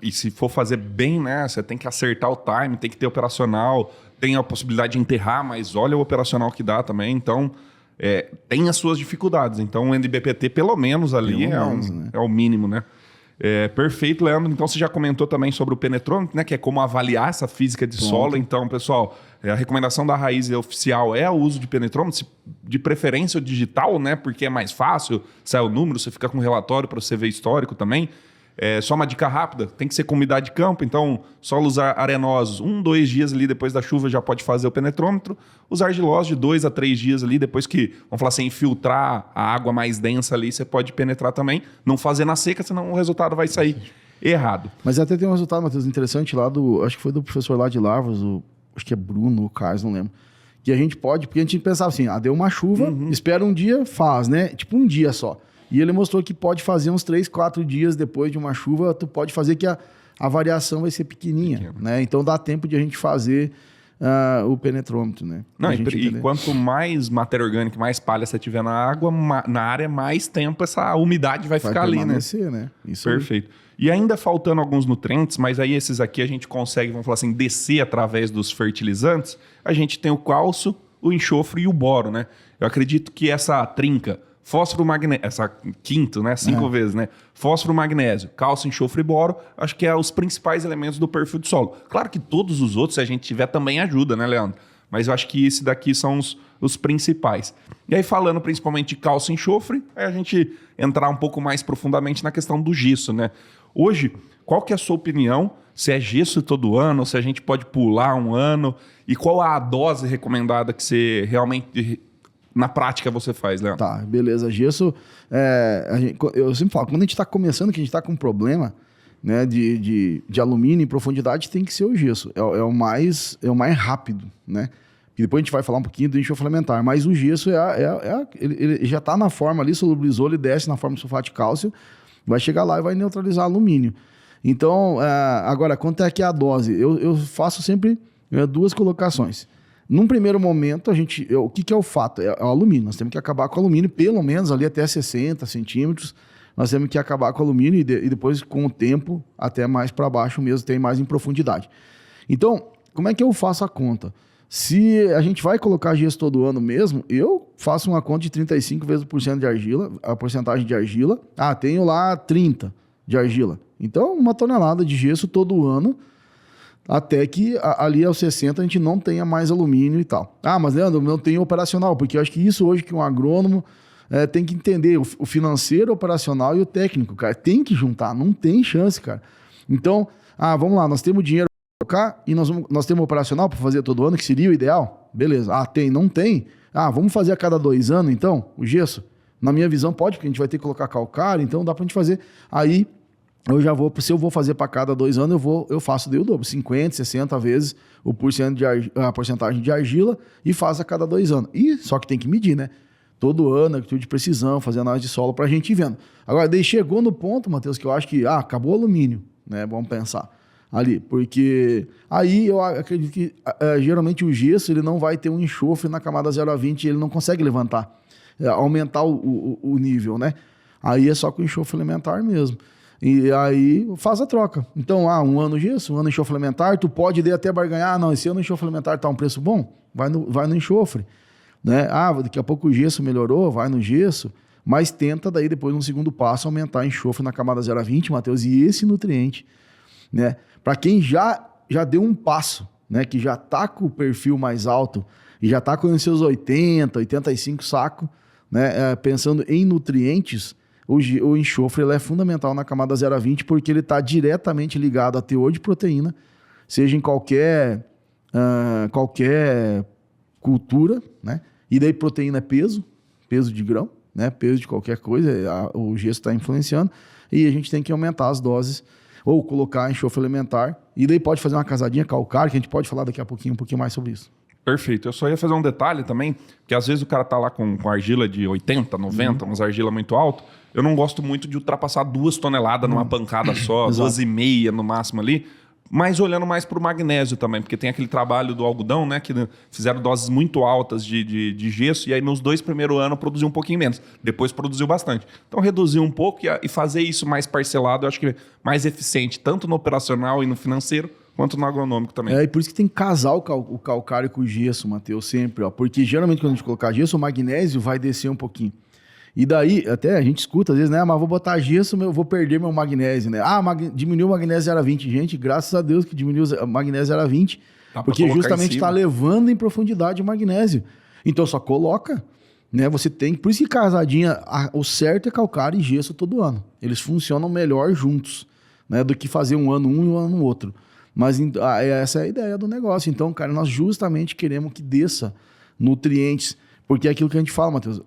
e se for fazer bem, né, você tem que acertar o time, tem que ter operacional, tem a possibilidade de enterrar, mas olha o operacional que dá também, então tem as suas dificuldades. Então o NBPT, pelo menos ali, né? É o mínimo, né? Perfeito, Leandro. Então você já comentou também sobre o penetrômetro, né, que é como avaliar essa física de solo. Então, pessoal, a recomendação da Raiz oficial é o uso de penetrômetro, de preferência o digital, né, porque é mais fácil, sai o número, você fica com um relatório para você ver histórico também. Só uma dica rápida, tem que ser com umidade de campo, então solos arenosos, 2 dias ali depois da chuva já pode fazer o penetrômetro. Os argilosos de 2 a 3 dias ali, depois que, vamos falar assim, infiltrar a água mais densa ali, você pode penetrar também. Não fazer na seca, senão o resultado vai sair errado. Mas até tem um resultado, Matheus, interessante lá acho que foi do professor lá de Lavras, acho que é Bruno, o Carlos, não lembro. Que a gente pode, porque a gente pensava assim, deu uma chuva, espera um dia, faz, né? Tipo um dia só. E ele mostrou que pode fazer uns 3, 4 dias depois de uma chuva, tu pode fazer que a variação vai ser pequenininha, né? Então dá tempo de a gente fazer o penetrômetro, né? Não, e quanto mais matéria orgânica, mais palha você tiver na água, na área, mais tempo essa umidade vai ficar ali, né? Isso perfeito. Aí. E ainda faltando alguns nutrientes, mas aí esses aqui a gente consegue, vamos falar assim, descer através dos fertilizantes. A gente tem o cálcio, o enxofre e o boro, né? Eu acredito que essa trinca, fósforo, magnésio, essa quinto, né? 5 vezes, né? Fósforo, magnésio, cálcio, enxofre e boro, acho que é os principais elementos do perfil do solo. Claro que todos os outros, se a gente tiver, também ajuda, né, Leandro? Mas eu acho que esse daqui são os principais. E aí, falando principalmente de cálcio e enxofre, aí a gente entrar um pouco mais profundamente na questão do gesso, né? Hoje, qual que é a sua opinião? Se é gesso todo ano, se a gente pode pular um ano? E qual a dose recomendada que você realmente na prática você faz, Leandro? Tá, beleza. Gesso, eu sempre falo, quando a gente está começando, que a gente está com um problema, né, de alumínio em profundidade, tem que ser o gesso. É o mais rápido, né? E depois a gente vai falar um pouquinho do enxofre elementar, mas o gesso ele já está na forma ali, solubilizou, ele desce na forma de sulfato de cálcio, vai chegar lá e vai neutralizar alumínio. Então, agora, quanto é que é a dose? Eu faço sempre 2 colocações. Num primeiro momento, o que é o fato? É o alumínio. Nós temos que acabar com o alumínio, pelo menos ali até 60 centímetros. Nós temos que acabar com o alumínio e depois, com o tempo, até mais para baixo mesmo, tem mais em profundidade. Então, como é que eu faço a conta? Se a gente vai colocar gesso todo ano mesmo, eu faço uma conta de 35 vezes o % de argila, a porcentagem de argila. Tenho lá 30 de argila. Então, 1 tonelada de gesso todo ano, até que ali aos 60 a gente não tenha mais alumínio e tal. Mas Leandro, não tem operacional, porque eu acho que isso hoje que um agrônomo tem que entender, o financeiro, o operacional e o técnico, cara, tem que juntar, não tem chance, cara. Então, vamos lá, nós temos dinheiro para colocar e nós temos operacional para fazer todo ano, que seria o ideal? Beleza. Não tem? Vamos fazer a cada 2 anos, então, o gesso? Na minha visão pode, porque a gente vai ter que colocar calcário, então dá pra gente fazer. Aí, se eu vou fazer para cada 2 anos, eu faço o dobro, 50, 60 vezes a porcentagem de argila e faço a cada 2 anos. Só que tem que medir, né? Todo ano, atitude de precisão, fazer análise de solo pra gente ir vendo. Agora, daí chegou no ponto, Matheus, que eu acho que, acabou o alumínio, né? Vamos pensar ali, porque aí eu acredito que geralmente o gesso, ele não vai ter um enxofre na camada 0 a 20, ele não consegue levantar, aumentar o nível, né? Aí é só com enxofre elementar mesmo. E aí faz a troca. Então, 1 ano gesso, 1 ano enxofre elementar, tu pode até barganhar, não, esse ano enxofre elementar tá um preço bom, vai no enxofre, né? Daqui a pouco o gesso melhorou, vai no gesso, mas tenta daí depois, no segundo passo, aumentar enxofre na camada 0 a 20, Matheus, e esse nutriente, né? Para quem já deu um passo, né, que já tá com o perfil mais alto e já tá com os seus 80, 85 sacos, né, pensando em nutrientes, o enxofre ele é fundamental na camada 0 a 20 porque ele está diretamente ligado a teor de proteína, seja em qualquer cultura, né? E daí proteína é peso de grão, né? Peso de qualquer coisa, o gesso está influenciando, e a gente tem que aumentar as doses ou colocar enxofre elementar, e daí pode fazer uma casadinha calcária, que a gente pode falar daqui a pouquinho, um pouquinho mais sobre isso. Perfeito. Eu só ia fazer um detalhe também, que às vezes o cara tá lá com argila de 80, 90, umas argila muito alto. Eu não gosto muito de ultrapassar 2 toneladas numa pancada só, 2,5 no máximo ali, mas olhando mais para o magnésio também, porque tem aquele trabalho do algodão, né, que fizeram doses muito altas de gesso, e aí nos 2 primeiros anos produziu um pouquinho menos, depois produziu bastante. Então reduzir um pouco e fazer isso mais parcelado, eu acho que é mais eficiente, tanto no operacional e no financeiro, quanto no agronômico também. E por isso que tem que casar o calcário com o gesso, Matheus, sempre, porque geralmente quando a gente colocar gesso, o magnésio vai descer um pouquinho. E daí, até a gente escuta às vezes, né? Mas vou botar gesso, eu vou perder meu magnésio, né? Diminuiu o magnésio 0 a 20. Gente, graças a Deus que diminuiu o magnésio 0 a 20, porque justamente está levando em profundidade o magnésio. Então só coloca, né? Você tem, por isso que casadinha, o certo é calcário e gesso todo ano. Eles funcionam melhor juntos, né? Do que fazer um ano um e um ano outro. Mas essa é a ideia do negócio. Então, cara, nós justamente queremos que desça nutrientes, porque é aquilo que a gente fala, Matheus,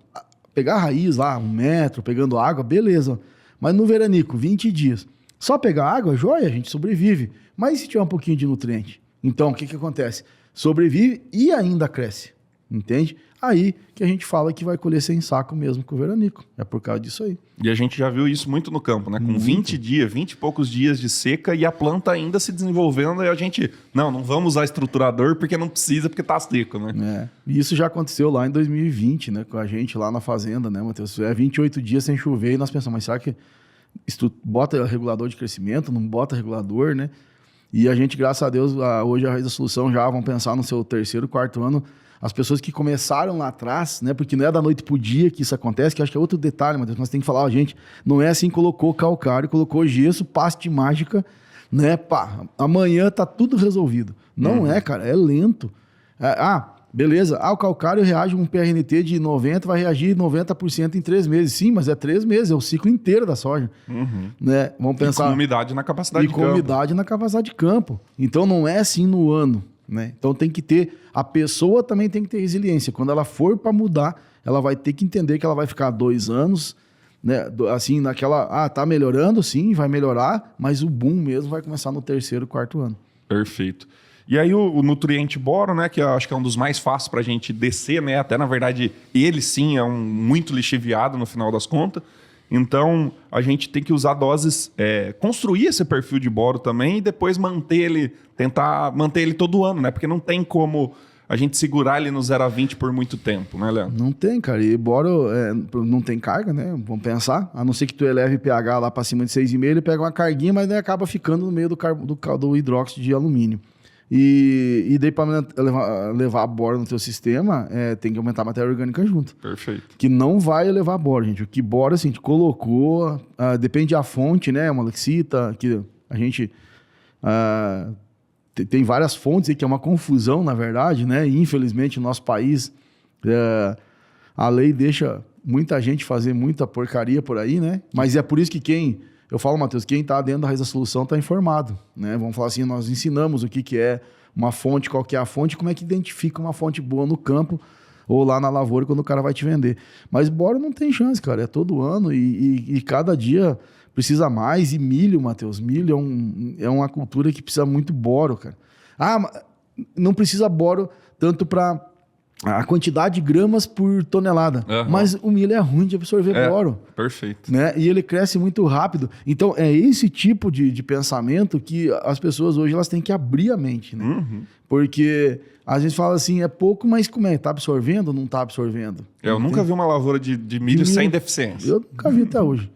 pegar a raiz lá, 1 metro, pegando água, beleza. Mas no veranico, 20 dias. Só pegar água, joia, a gente sobrevive. Mas e se tiver um pouquinho de nutriente? Então, o que acontece? Sobrevive e ainda cresce. Entende? Aí que a gente fala que vai colher sem saco mesmo com o veranico. É por causa disso aí. E a gente já viu isso muito no campo, né? Com 20 e poucos dias de seca e a planta ainda se desenvolvendo, e a gente, não vamos usar estruturador porque não precisa, porque tá seco, né? E isso já aconteceu lá em 2020, né? Com a gente lá na fazenda, né, Matheus? 28 dias sem chover e nós pensamos, mas será que bota regulador de crescimento, não bota regulador, né? E a gente, graças a Deus, hoje a Raiz da Solução já vão pensar no seu 3º, 4º ano. As pessoas que começaram lá atrás, né? Porque não é da noite pro dia que isso acontece, que acho que é outro detalhe, Matheus, nós temos que falar, gente, não é assim, colocou calcário, colocou gesso, passe de mágica, né? Amanhã tá tudo resolvido. Não é, cara, é lento. Beleza, o calcário reage com um PRNT de 90, vai reagir 90% em 3 meses. Sim, mas é 3 meses, é o ciclo inteiro da soja. Né? Vamos pensar. E com umidade na capacidade de campo. E com umidade na capacidade de campo. Então não é assim no ano. Né? Então tem que ter, a pessoa também tem que ter resiliência. Quando ela for para mudar, ela vai ter que entender que ela vai ficar 2 anos, né? Assim, naquela... tá melhorando, sim, vai melhorar, mas o boom mesmo vai começar no 3º, 4º ano. Perfeito. E aí o nutriente boro, né, que eu acho que é um dos mais fáceis para a gente descer, né? Até, na verdade, ele sim é muito lixiviado no final das contas. Então, a gente tem que usar doses, construir esse perfil de boro também e depois tentar manter ele todo ano, né? Porque não tem como a gente segurar ele no 0 a 20 por muito tempo, né, Leandro? Não tem, cara. E boro não tem carga, né? Vamos pensar. A não ser que tu eleve pH lá para cima de 6,5, ele pega uma carguinha, mas daí acaba ficando no meio do hidróxido de alumínio. E daí para levar boro no teu sistema, tem que aumentar a matéria orgânica junto. Perfeito. Que não vai levar boro, gente. O que boro, assim, a gente colocou, depende da fonte, né? Uma lexita, que a gente... tem várias fontes aí, que é uma confusão, na verdade, né? E, infelizmente, no nosso país, a lei deixa muita gente fazer muita porcaria por aí, né? Mas é por isso que eu falo, Matheus, quem está dentro da Raiz da Solução está informado, né? Vamos falar assim, nós ensinamos o que é uma fonte, qual que é a fonte, como é que identifica uma fonte boa no campo ou lá na lavoura quando o cara vai te vender. Mas boro não tem chance, cara. É todo ano e cada dia precisa mais. E milho, Matheus, milho é uma cultura que precisa muito boro, cara. Não precisa boro tanto para a quantidade de gramas por tonelada. Uhum. Mas o milho é ruim de absorver boro. Perfeito. Né? E ele cresce muito rápido. Então, é esse tipo de pensamento que as pessoas hoje elas têm que abrir a mente. Né? Uhum. Porque às vezes fala assim, é pouco, mas como é? Tá absorvendo ou não tá absorvendo? Eu nunca vi uma lavoura de milho sem deficiência. Eu nunca vi até hoje.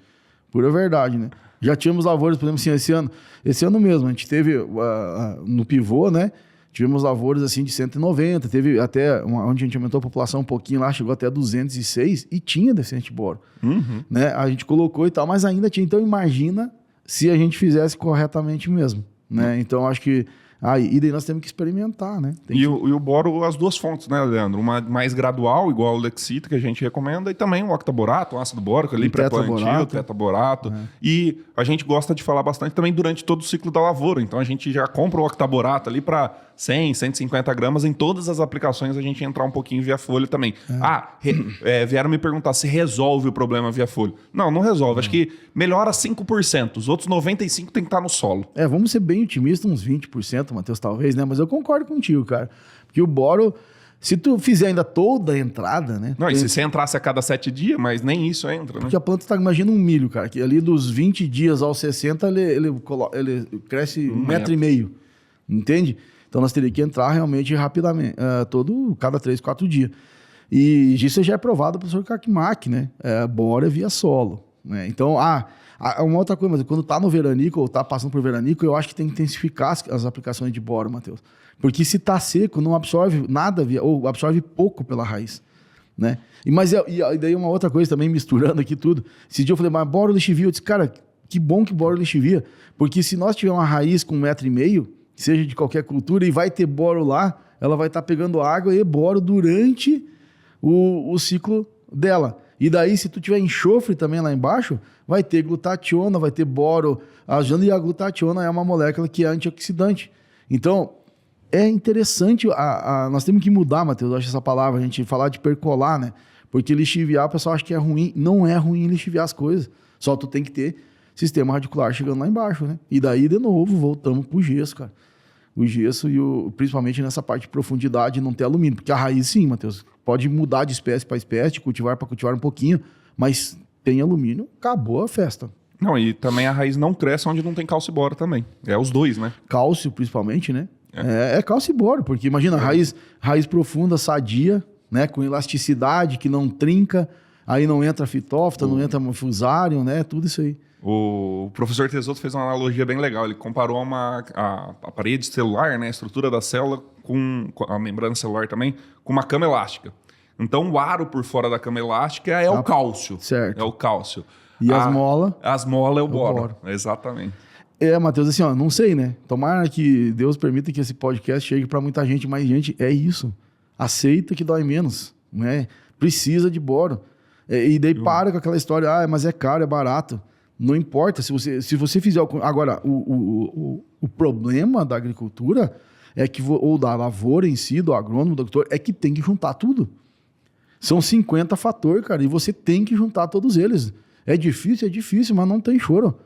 Pura verdade, né? Já tínhamos lavouras, por exemplo, assim, esse ano mesmo, a gente teve no pivô, né? Tivemos lavouras assim de 190, teve até onde a gente aumentou a população um pouquinho lá, chegou até 206 e tinha deficiente boro. Uhum. Né? A gente colocou e tal, mas ainda tinha. Então imagina se a gente fizesse corretamente mesmo. Né? Então acho que... e daí nós temos que experimentar, né? E o boro, as duas fontes, né, Leandro? Uma mais gradual, igual o Lexita, que a gente recomenda, e também o octaborato, o ácido bórico ali, pré-plantio, tetaborato. E a gente gosta de falar bastante também durante todo o ciclo da lavoura. Então a gente já compra o octaborato ali para 100, 150 gramas. Em todas as aplicações a gente entrar um pouquinho via folha também. Vieram me perguntar se resolve o problema via folha. Não resolve. Acho que melhora 5%. Os outros 95% tem que estar no solo. Vamos ser bem otimistas, uns 20%, Matheus, talvez, né? Mas eu concordo contigo, cara. Porque o boro, se tu fizer ainda toda a entrada, né? Não, e se você entrasse a cada 7 dias, mas nem isso entra, né? Porque a planta imagina um milho, cara, que ali dos 20 dias aos 60, ele cresce 1,5 metro. Entende? Então nós teríamos que entrar realmente rapidamente, cada 3, 4 dias. E isso já é provado pelo professor Kakmak, né? Boro é via solo. Né? Então, uma outra coisa, mas quando tá no veranico ou tá passando por veranico, eu acho que tem que intensificar as aplicações de boro, Matheus. Porque se tá seco, não absorve nada, ou absorve pouco pela raiz. Né? E daí uma outra coisa também, misturando aqui tudo. Esse dia eu falei, mas boro lixivia. Eu disse, cara, que bom que boro lixivia. Porque se nós tivermos uma raiz com 1,5 metro, seja de qualquer cultura, e vai ter boro lá, ela vai estar pegando água e boro durante o ciclo dela. E daí, se tu tiver enxofre também lá embaixo, vai ter glutationa, vai ter boro. E a glutationa é uma molécula que é antioxidante. Então, é interessante, nós temos que mudar, Matheus, eu acho essa palavra, a gente falar de percolar, né? Porque lixiviar, o pessoal acha que é ruim. Não é ruim lixiviar as coisas. Só tu tem que ter sistema radicular chegando lá embaixo, né? E daí, de novo, voltamos pro gesso, cara. O gesso principalmente nessa parte de profundidade, não ter alumínio. Porque a raiz, sim, Matheus, pode mudar de espécie para espécie, de cultivar para cultivar um pouquinho, mas tem alumínio, acabou a festa. Não, e também a raiz não cresce onde não tem cálcio e boro também. É os dois, né? Cálcio, principalmente, né? É cálcio e boro, porque imagina, raiz profunda, sadia, né? Com elasticidade, que não trinca, aí não entra fitófita, não entra fusarium, né? Tudo isso aí. O professor Tesoto fez uma analogia bem legal. Ele comparou a parede celular, né, a estrutura da célula, com a membrana celular também, com uma cama elástica. Então, o aro por fora da cama elástica é o cálcio. Certo. É o cálcio. E as molas? As molas é o boro. Exatamente. Matheus, assim, não sei, né? Tomara que Deus permita que esse podcast chegue para muita gente, mas, gente, é isso. Aceita que dói menos, né? Precisa de boro. E daí para com aquela história, mas é caro, é barato. Não importa, se você fizer... Agora, o problema da agricultura é que, ou da lavoura em si, do agrônomo, do agricultor, é que tem que juntar tudo. São 50 fatores, cara, e você tem que juntar todos eles. É difícil, mas não tem choro.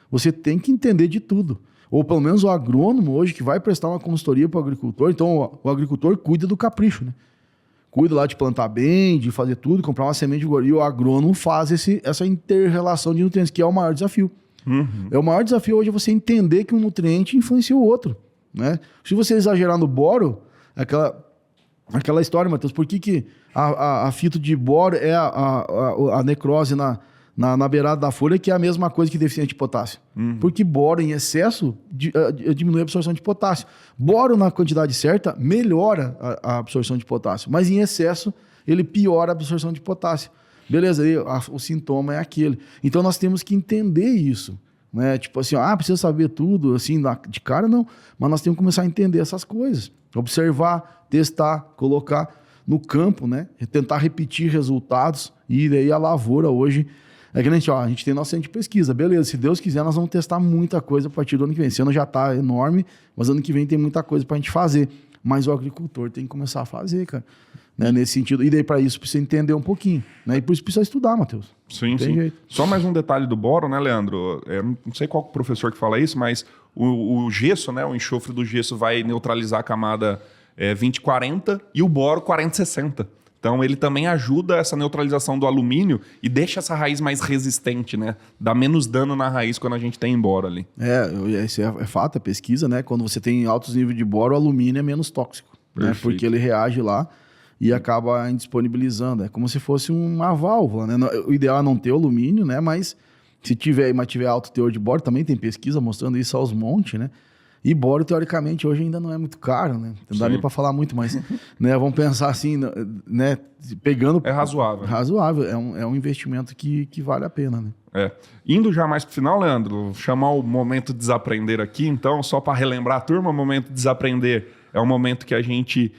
Você tem que entender de tudo. Ou pelo menos o agrônomo hoje que vai prestar uma consultoria para o agricultor, então o agricultor cuida do capricho, né? Cuida lá de plantar bem, de fazer tudo, comprar uma semente de gorila, e o agrônomo faz essa inter-relação de nutrientes, que é o maior desafio. É o maior desafio hoje é você entender que um nutriente influencia o outro, né? Se você exagerar no boro, aquela história, Matheus, por que a fito de boro é a necrose na beirada da folha, que é a mesma coisa que deficiência de potássio? Porque boro em excesso diminui a absorção de potássio. Boro na quantidade certa melhora a absorção de potássio, mas em excesso ele piora a absorção de potássio. Beleza, aí o sintoma é aquele. Então nós temos que entender isso, né? Tipo assim, precisa saber tudo, assim, de cara não, mas nós temos que começar a entender essas coisas. Observar, testar, colocar no campo, né? Tentar repetir resultados, e daí a lavoura hoje... É que a gente tem nossa centro de pesquisa, beleza, se Deus quiser nós vamos testar muita coisa a partir do ano que vem. Esse ano já está enorme, mas ano que vem tem muita coisa para a gente fazer. Mas o agricultor tem que começar a fazer, cara, né? Nesse sentido. E daí para isso precisa entender um pouquinho, né? E por isso precisa estudar, Matheus. Sim. Jeito. Só mais um detalhe do boro, né, Leandro? Não sei qual professor que fala isso, mas o gesso, né, o enxofre do gesso vai neutralizar a camada 20-40 e o boro 40-60. Então, ele também ajuda essa neutralização do alumínio e deixa essa raiz mais resistente, né? Dá menos dano na raiz quando a gente tem boro ali. Isso é fato, é pesquisa, né? Quando você tem altos níveis de boro, o alumínio é menos tóxico, né? Porque ele reage lá e acaba indisponibilizando. É como se fosse uma válvula, né? O ideal é não ter alumínio, né? Mas se tiver alto teor de boro, também tem pesquisa mostrando isso aos montes, né? E boro, teoricamente, hoje ainda não é muito caro, né? Não dá nem para falar muito, mas né, vamos pensar assim, né? Pegando... É razoável. Razoável. É um investimento que vale a pena, né? Indo já mais para o final, Leandro, chamar o momento de desaprender aqui. Então, só para relembrar a turma, o momento de desaprender é um momento que a gente...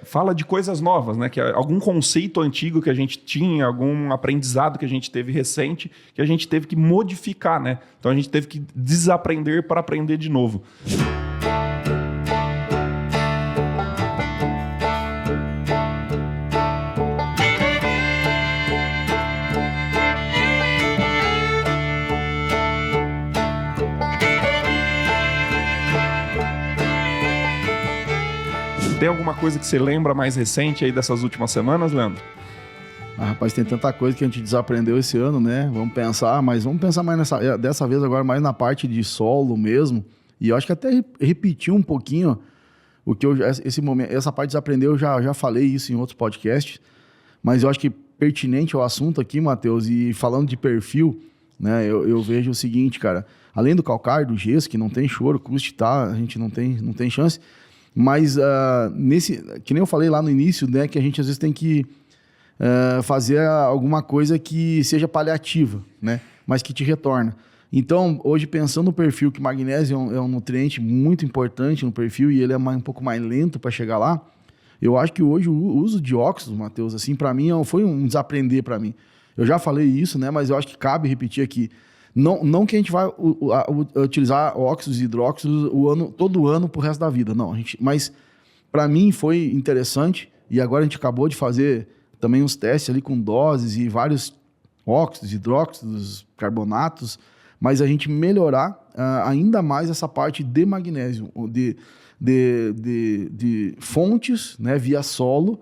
fala de coisas novas, né? Que é algum conceito antigo que a gente tinha, algum aprendizado que a gente teve recente, que a gente teve que modificar, né? Então a gente teve que desaprender para aprender de novo. Tem alguma coisa que você lembra mais recente aí dessas últimas semanas, Leandro? Rapaz, tem tanta coisa que a gente desaprendeu esse ano, né? Vamos pensar mais dessa vez agora mais na parte de solo mesmo. E eu acho que até repetir um pouquinho o que essa parte de desaprender, eu já falei isso em outros podcasts, mas eu acho que pertinente ao assunto aqui, Matheus, e falando de perfil, né? Eu vejo o seguinte, cara, além do calcário, do gesso, que não tem choro, custe, tá? A gente não tem chance. Mas que nem eu falei lá no início, né, que a gente às vezes tem que fazer alguma coisa que seja paliativa, né, mas que te retorna. Então, hoje pensando no perfil, que magnésio é um nutriente muito importante no perfil e ele é um pouco mais lento para chegar lá, eu acho que hoje o uso de óxidos, Matheus, assim, para mim foi um desaprender para mim. Eu já falei isso, né, mas eu acho que cabe repetir aqui. Não que a gente vai utilizar óxidos e hidróxidos todo ano pro resto da vida, não. Mas para mim foi interessante, e agora a gente acabou de fazer também uns testes ali com doses e vários óxidos, hidróxidos, carbonatos, mas a gente melhorar ainda mais essa parte de magnésio, de fontes, né, via solo,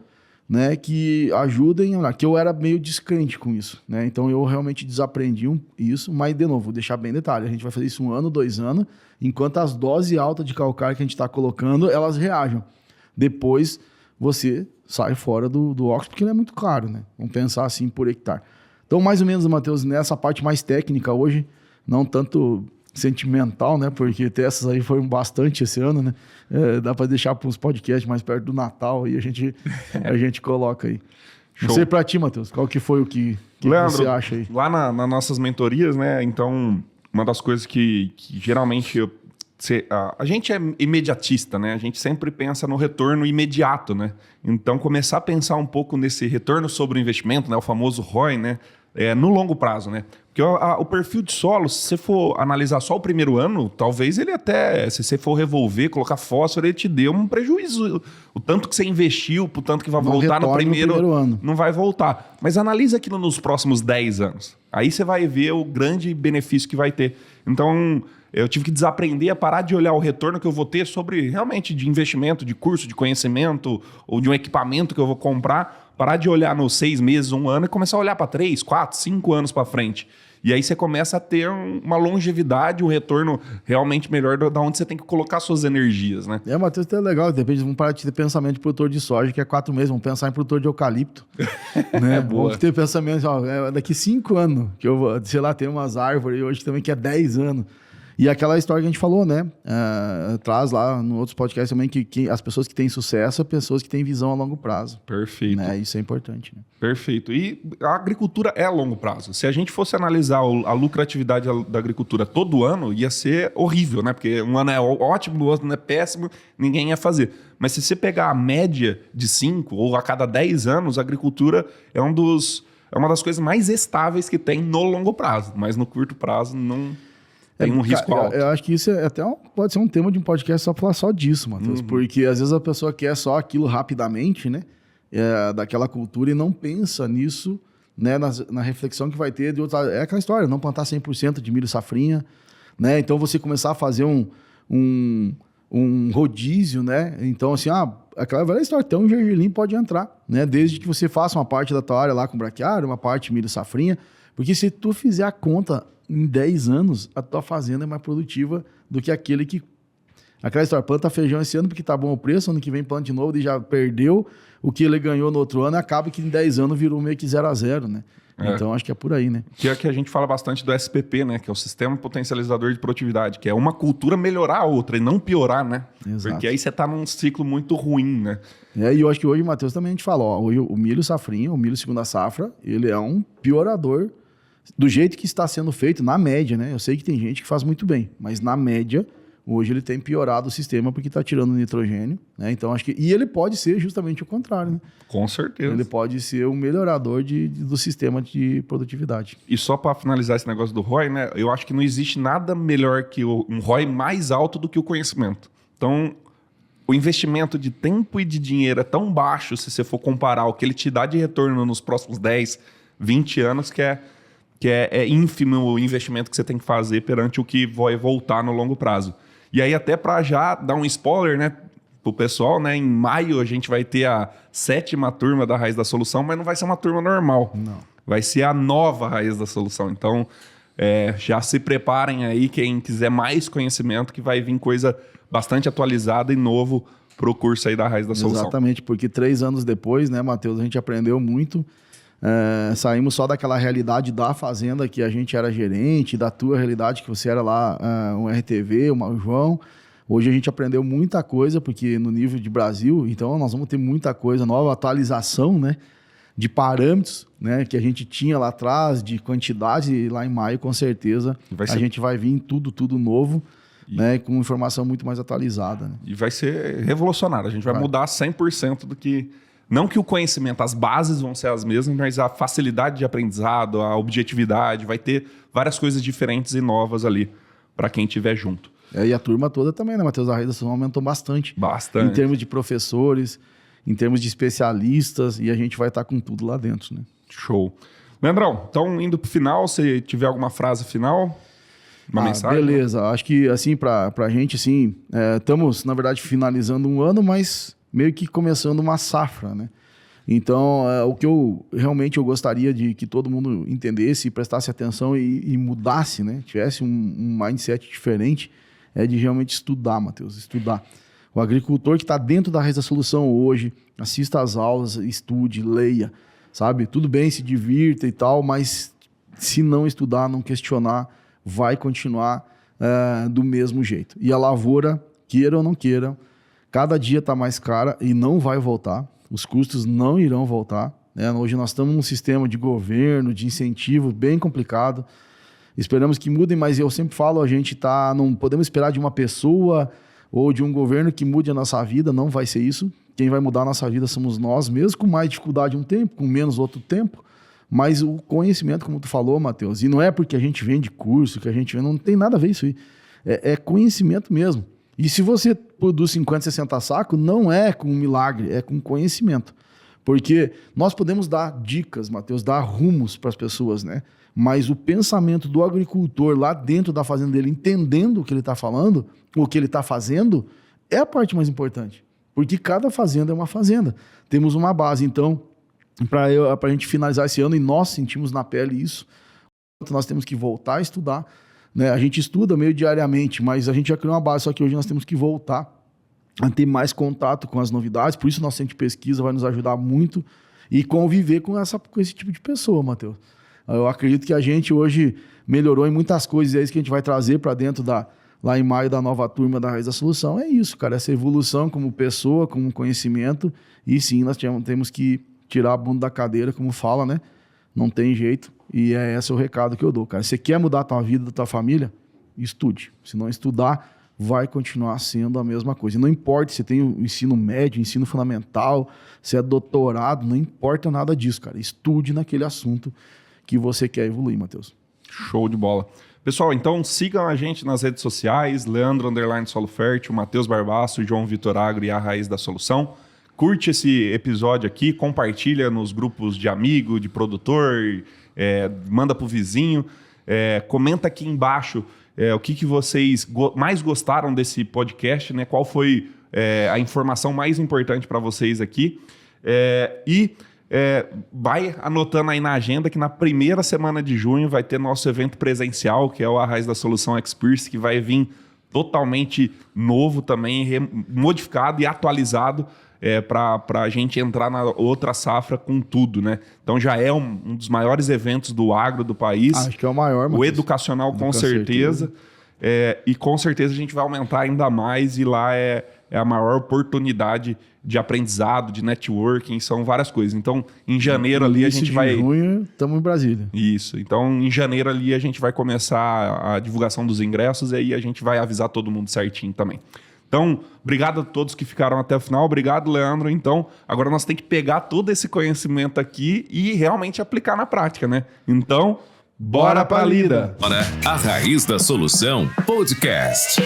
né, que ajudem, que eu era meio descrente com isso, né, então eu realmente desaprendi isso, mas de novo, vou deixar bem detalhe, a gente vai fazer isso 1 ano, 2 anos, enquanto as doses altas de calcário que a gente está colocando, elas reajam. Depois você sai fora do óxido, porque ele é muito caro, né, vamos pensar assim por hectare. Então, mais ou menos, Matheus, nessa parte mais técnica hoje, não tanto sentimental, né? Porque até essas aí foram bastante esse ano, né? Dá para deixar para uns podcasts mais perto do Natal e a gente coloca aí. Show. Não sei para ti, Matheus, qual que foi o que Leandro, você acha aí? Lá nas nossas mentorias, né? Então, uma das coisas que geralmente a gente é imediatista, né? A gente sempre pensa no retorno imediato, né? Então, começar a pensar um pouco nesse retorno sobre o investimento, né? O famoso ROI, né? no longo prazo, né? Porque o perfil de solo, se você for analisar só o primeiro ano, talvez ele até, se você for revolver, colocar fósforo, ele te dê um prejuízo. O tanto que você investiu, o tanto que vai voltar no primeiro ano. Não vai voltar. Mas analisa aquilo nos próximos 10 anos. Aí você vai ver o grande benefício que vai ter. Então, eu tive que desaprender a parar de olhar o retorno que eu vou ter sobre realmente de investimento, de curso, de conhecimento ou de um equipamento que eu vou comprar. Parar de olhar nos 6 meses, 1 ano e começar a olhar para 3, 4, 5 anos para frente. E aí você começa a ter uma longevidade, um retorno realmente melhor da onde você tem que colocar suas energias, né? Matheus, é legal. De repente vamos parar de ter pensamento de produtor de soja, que é 4 meses. Vamos pensar em produtor de eucalipto. Né? Vamos ter pensamento, daqui 5 anos, que eu vou, sei lá, ter umas árvores hoje também que é 10 anos. E aquela história que a gente falou, né? Traz lá no outros podcasts também que as pessoas que têm sucesso são pessoas que têm visão a longo prazo. Perfeito. Né? Isso é importante. Né? Perfeito. E a agricultura é a longo prazo. Se a gente fosse analisar a lucratividade da agricultura todo ano, ia ser horrível, né? Porque um ano é ótimo, o outro é péssimo, ninguém ia fazer. Mas se você pegar a média de 5 ou a cada 10 anos, a agricultura é uma das coisas mais estáveis que tem no longo prazo. Mas no curto prazo não... Tem um risco alto. Eu acho que isso pode ser um tema de um podcast só pra falar só disso, Matheus. Porque às vezes a pessoa quer só aquilo rapidamente, né? Daquela cultura e não pensa nisso, né? Na reflexão que vai ter de outra... É aquela história, não plantar 100% de milho safrinha, né? Então você começar a fazer um rodízio, né? Então assim, aquela velha história, então um gergelim pode entrar, né? Desde que você faça uma parte da tua área lá com braquiário, uma parte milho safrinha. Porque se tu fizer a conta... Em 10 anos, a tua fazenda é mais produtiva do que aquele que... Aquela história, planta feijão esse ano porque tá bom o preço, ano que vem planta de novo, e já perdeu o que ele ganhou no outro ano, e acaba que em 10 anos virou meio que 0-0, né? Então, acho que é por aí, né? Que é que a gente fala bastante do SPP, né? Que é o Sistema Potencializador de Produtividade, que é uma cultura melhorar a outra e não piorar, né? Exato. Porque aí você tá num ciclo muito ruim, né? E eu acho que hoje, Matheus, também a gente fala, hoje o milho safrinha, o milho segunda safra, ele é um piorador do jeito que está sendo feito, na média, né? Eu sei que tem gente que faz muito bem, mas na média, hoje ele tem piorado o sistema porque está tirando nitrogênio, né? Então, acho que... E ele pode ser justamente o contrário, né? Com certeza. Ele pode ser um melhorador do sistema de produtividade. E só para finalizar esse negócio do ROI, né? Eu acho que não existe nada melhor que um ROI mais alto do que o conhecimento. Então, o investimento de tempo e de dinheiro é tão baixo se você for comparar o que ele te dá de retorno nos próximos 10, 20 anos, que é ínfimo o investimento que você tem que fazer perante o que vai voltar no longo prazo. E aí, até para já dar um spoiler, né, pro pessoal, né, em maio a gente vai ter a 7ª turma da Raiz da Solução, mas não vai ser uma turma normal. Não. Vai ser a nova Raiz da Solução. Então, já se preparem aí, quem quiser mais conhecimento, que vai vir coisa bastante atualizada e novo pro curso aí da Raiz da Solução. Exatamente, porque 3 anos depois, né, Matheus, a gente aprendeu muito. Saímos só daquela realidade da fazenda que a gente era gerente, da tua realidade que você era lá um RTV, o João. Hoje a gente aprendeu muita coisa, porque no nível de Brasil, então nós vamos ter muita coisa nova, atualização, né, de parâmetros, né, que a gente tinha lá atrás, de quantidade, e lá em maio com certeza a gente vai vir tudo novo, né, com informação muito mais atualizada. Né? E vai ser revolucionário, a gente vai mudar 100% do que... Não que o conhecimento, as bases vão ser as mesmas, mas a facilidade de aprendizado, a objetividade, vai ter várias coisas diferentes e novas ali para quem estiver junto. E a turma toda também, né, Matheus? A Raiz da Solução aumentou bastante. Bastante. Em termos de professores, em termos de especialistas, e a gente vai estar com tudo lá dentro, né? Show. Leandrão, então indo para o final, se tiver alguma frase final, uma mensagem? Beleza. Acho que, assim, para a gente, assim, estamos, na verdade, finalizando um ano, mas... meio que começando uma safra, né? Então, o que eu realmente gostaria de que todo mundo entendesse, prestasse atenção e mudasse, né? Tivesse um mindset diferente, de realmente estudar, Matheus, estudar. O agricultor que está dentro da Raiz da Solução hoje, assista às aulas, estude, leia, sabe? Tudo bem, se divirta e tal, mas se não estudar, não questionar, vai continuar do mesmo jeito. E a lavoura, queira ou não queira, cada dia está mais cara e não vai voltar. Os custos não irão voltar. Né? Hoje nós estamos num sistema de governo, de incentivo bem complicado. Esperamos que mudem, mas eu sempre falo, a gente não podemos esperar de uma pessoa ou de um governo que mude a nossa vida, não vai ser isso. Quem vai mudar a nossa vida somos nós, mesmo com mais dificuldade um tempo, com menos outro tempo, Mas o conhecimento, como tu falou, Matheus, e não é porque a gente vende curso, que a gente vende, não tem nada a ver isso aí. É conhecimento mesmo. E se você produz 50, 60 sacos, não é com milagre, é com conhecimento. Porque nós podemos dar dicas, Matheus, dar rumos para as pessoas, né? Mas o pensamento do agricultor lá dentro da fazenda dele, entendendo o que ele está falando, o que ele está fazendo, é a parte mais importante. Porque cada fazenda é uma fazenda. Temos uma base. Então, para a gente finalizar esse ano, e nós sentimos na pele isso, nós temos que voltar a estudar, né? A gente estuda meio diariamente, mas a gente já criou uma base, só que hoje nós temos que voltar a ter mais contato com as novidades. Por isso, nosso centro de pesquisa vai nos ajudar muito e conviver com esse tipo de pessoa, Matheus. Eu acredito que a gente hoje melhorou em muitas coisas, é isso que a gente vai trazer para dentro lá em maio da nova turma da Raiz da Solução. É isso, cara, essa evolução como pessoa, como conhecimento, e sim, nós temos que tirar a bunda da cadeira, como fala, né? Não tem jeito, e esse é o recado que eu dou, cara. Você quer mudar a tua vida, a tua família? Estude. Se não estudar, vai continuar sendo a mesma coisa. E não importa se tem o ensino médio, ensino fundamental, se é doutorado, não importa nada disso, cara. Estude naquele assunto que você quer evoluir, Matheus. Show de bola. Pessoal, então sigam a gente nas redes sociais, Leandro_Solo Fértil, Matheus Barbaço, João Vitor Agro e a Raiz da Solução. Curte esse episódio aqui, compartilha nos grupos de amigo, de produtor, manda pro vizinho, comenta aqui embaixo o que vocês mais gostaram desse podcast, né? Qual foi a informação mais importante para vocês aqui. Vai anotando aí na agenda que na primeira semana de junho vai ter nosso evento presencial, que é o Arraiz da Solução Experience, que vai vir totalmente novo também, modificado e atualizado para a gente entrar na outra safra com tudo, né? Então já é um dos maiores eventos do agro do país. Acho que é o maior, Matheus. O educacional, com certeza. E com certeza a gente vai aumentar ainda mais, e lá é a maior oportunidade de aprendizado, de networking, são várias coisas. Então, em janeiro ali a gente vai... Em junho, estamos em Brasília. Isso. Então, em janeiro ali a gente vai começar a divulgação dos ingressos, e aí a gente vai avisar todo mundo certinho também. Então, obrigado a todos que ficaram até o final. Obrigado, Leandro. Então, agora nós temos que pegar todo esse conhecimento aqui e realmente aplicar na prática, né? Então, bora pra lida! Bora, a Raiz da Solução Podcast.